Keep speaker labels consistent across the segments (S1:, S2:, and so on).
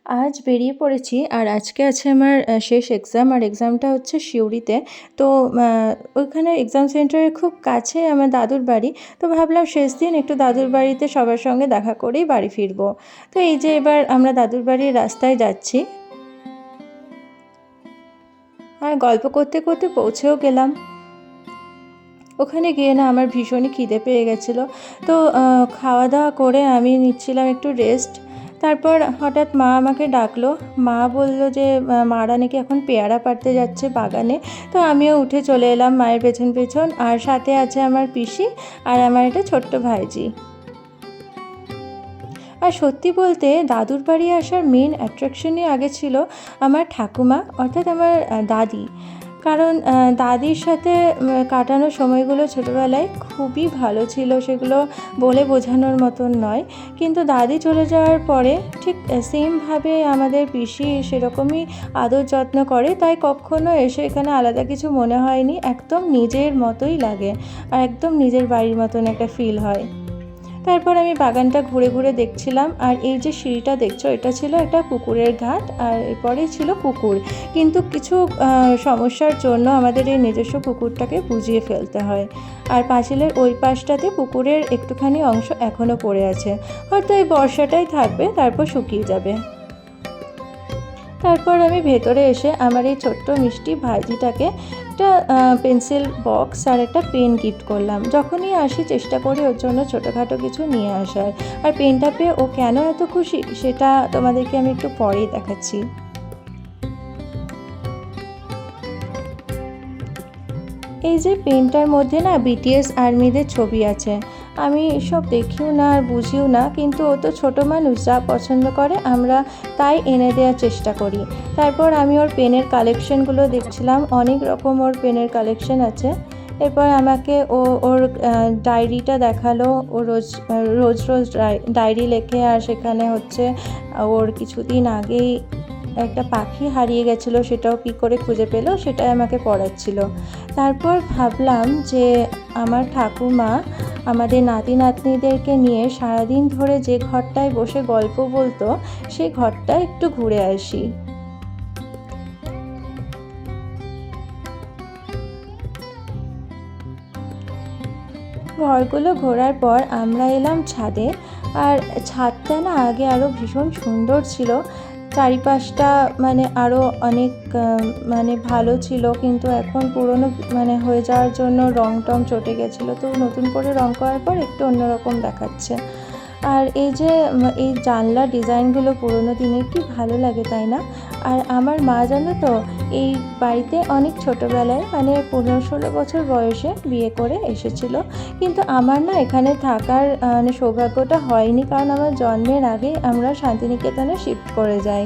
S1: আজ বেরিয়ে পড়েছি আর আজকে আছে আমার শেষ এক্সাম। আর এক্সামটা হচ্ছে সিউড়িতে। তো ওইখানে এক্সাম সেন্টারের খুব কাছে আমার দাদুর বাড়ি। তো ভাবলাম শেষ দিন একটু দাদুর বাড়িতে সবার সঙ্গে দেখা করেই বাড়ি ফিরবো। তো এই যে এবার আমরা দাদুর বাড়ির রাস্তায় যাচ্ছি আর গল্প করতে করতে পৌঁছেও গেলাম। ওখানে গিয়ে না আমার ভীষণই খিদে পেয়ে গেছিলো। তো খাওয়া দাওয়া করে আমি নিচ্ছিলাম একটু রেস্ট। তারপর হঠাৎ মা আমাকে ডাকলো। মা বললো যে মারা নাকি এখন পেয়ারা পাড়তে যাচ্ছে বাগানে। তো আমিও উঠে চলে এলাম মায়ের পেছন পেছন। আর সাথে আছে আমার পিসি আর আমার একটা ছোট্ট ভাইজি। আর সত্যি বলতে দাদুর বাড়ি আসার মেন অ্যাট্রাকশনই আগে ছিল আমার ঠাকুমা, অর্থাৎ আমার দাদি। কারণ দাদির সাথে কাটানো সময়গুলো ছোটোবেলায় খুবই ভালো ছিল, সেগুলো বলে বোঝানোর মতন নয়। কিন্তু দাদি চলে যাওয়ার পরে ঠিক সেমভাবে আমাদের পিসি সেরকমই আদর যত্ন করে, তাই কখনো এসে এখানে আলাদা কিছু মনে হয়নি। একদম নিজের মতোই লাগে আর একদম নিজের বাড়ির মতন একটা ফিল হয়। তারপর আমি বাগানটা ঘুরে ঘুরে দেখছিলাম। আর এই যে সিঁড়িটা দেখছো, এটা ছিল একটা পুকুরের ঘাট আর এরপরেই ছিল পুকুর। কিন্তু কিছু সমস্যার জন্য আমাদের এই নিজস্ব পুকুরটাকে বুঝিয়ে ফেলতে হয়। আর পাঁচিলের ওই পাশটাতে পুকুরের একটুখানি অংশ এখনও পড়ে আছে, হয়তো এই বর্ষাটাই থাকবে, তারপর শুকিয়ে যাবে। তারপর আমি ভেতরে এসে আমার এই ছোট্ট মিষ্টি ভাইজিটাকে একটা পেন্সিল বক্স আর একটা পেন গিফট করলাম। যখনই আসি চেষ্টা করি ওর জন্য ছোটোখাটো কিছু নিয়ে আসার। আর পেনটা পেয়ে ও কেন এত খুশি সেটা তোমাদেরকে আমি একটু পরেই দেখাচ্ছি। এই যে পেনটার মধ্যে না বিটিএস আর্মিদের ছবি আছে। আমি এসব দেখিও না আর বুঝিও না, কিন্তু ও তো ছোটো মানুষ, যা পছন্দ করে আমরা তাই এনে দেওয়ার চেষ্টা করি। তারপর আমি ওর পেনের কালেকশনগুলো দেখছিলাম, অনেক রকম ওর পেনের কালেকশন আছে। এরপর আমাকে ওর ডায়েরিটা দেখালো। ও রোজ রোজ রোজ ডায়েরি লেখে, আর সেখানে হচ্ছে ওর কিছুদিন আগেই একটা পাখি হারিয়ে গেছিলো, সেটাও কী করে খুঁজে পেলো সেটাই আমাকে পড়াচ্ছিল। তারপর ভাবলাম যে আমার ঠাকুমা আমাদের নাতি নাতনিদেরকে নিয়ে সারাদিন ধরে যে ঘরটায় বসে গল্প বলতো, সেই ঘরটা একটু ঘুরে আসি। ঘরগুলো ঘোরার পর আমরা এলাম ছাদে। আর ছাদটা না আগে আরও ভীষণ সুন্দর ছিল, চারিপাশটা মানে আরও অনেক মানে ভালো ছিল, কিন্তু এখন পুরনো মানে হয়ে যাওয়ার জন্য রং টং চটে গেছিলো। তো নতুন করে রং করার পর একটু অন্যরকম দেখাচ্ছে। আর এই যে এই জানলার ডিজাইনগুলো পুরোনো দিনের, কি ভালো লাগে তাই না? আর আমার মা জানো তো এই বাড়িতে অনেক ছোটোবেলায় মানে 15-16 বছর বয়সে বিয়ে করে এসেছিলো। কিন্তু আমার না এখানে থাকার মানে সৌভাগ্যটা হয়নি, কারণ আমার জন্মের আগে আমরা শান্তিনিকেতনে শিফট করে যাই।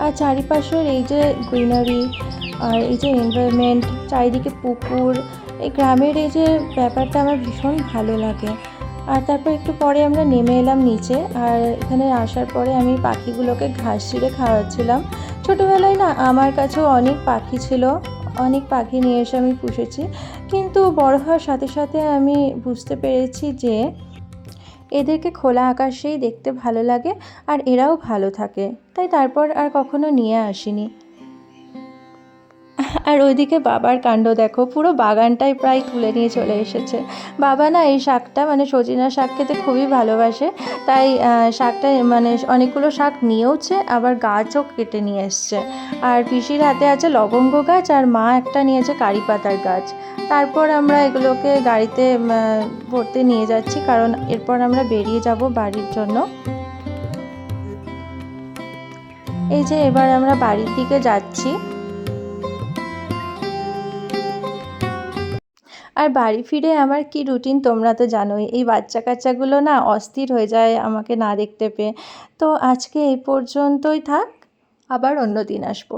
S1: আর চারিপাশের এই যে গ্রিনারি আর এই যে এনভায়রনমেন্ট, চারিদিকে পুকুর, এই গ্রামের এই যে ব্যাপারটা আমার ভীষণ ভালো লাগে। আর তারপর একটু পরে আমরা নেমে এলাম নিচে। আর এখানে আসার পরে আমি পাখিগুলোকে ঘাস ছিঁড়ে খাওয়াচ্ছিলাম। ছোটোবেলায় না আমার কাছেও অনেক পাখি ছিল, অনেক পাখি নিয়ে এসে আমি পুষেছি। কিন্তু বড় হওয়ার সাথে সাথে আমি বুঝতে পেরেছি যে এদেরকে খোলা আকাশেই দেখতে ভালো লাগে আর এরাও ভালো থাকে, তাই তারপর আর কখনো নিয়ে আসিনি। আর ওইদিকে বাবার কাণ্ড দেখো, পুরো বাগানটাই প্রায় তুলে নিয়ে চলে এসেছে। বাবা না এই শাকটা মানে সজিনা শাক খেতে খুবই ভালোবাসে, তাই শাকটা মানে অনেকগুলো শাক নিয়েওছে, আবার গাছও কেটে নিয়ে এসছে। আর পিসির হাতে আছে লবঙ্গ গাছ, আর মা একটা নিয়েছে কারি পাতার গাছ। তারপর আমরা এগুলোকে গাড়িতে ভরতে নিয়ে যাচ্ছি, কারণ এরপর আমরা বেরিয়ে যাব বাড়ির জন্য। এই যে এবার আমরা বাড়ির দিকে যাচ্ছি। আর বাড়ি ফিরে আমার কি রুটিন তোমরা তো জানোই, এই বাচ্চা কাচ্চাগুলো না অস্থির হয়ে যায় আমাকে না দেখতে পেয়ে। তো আজকে এই পর্যন্তই থাক, আবার অন্য দিন আসবো।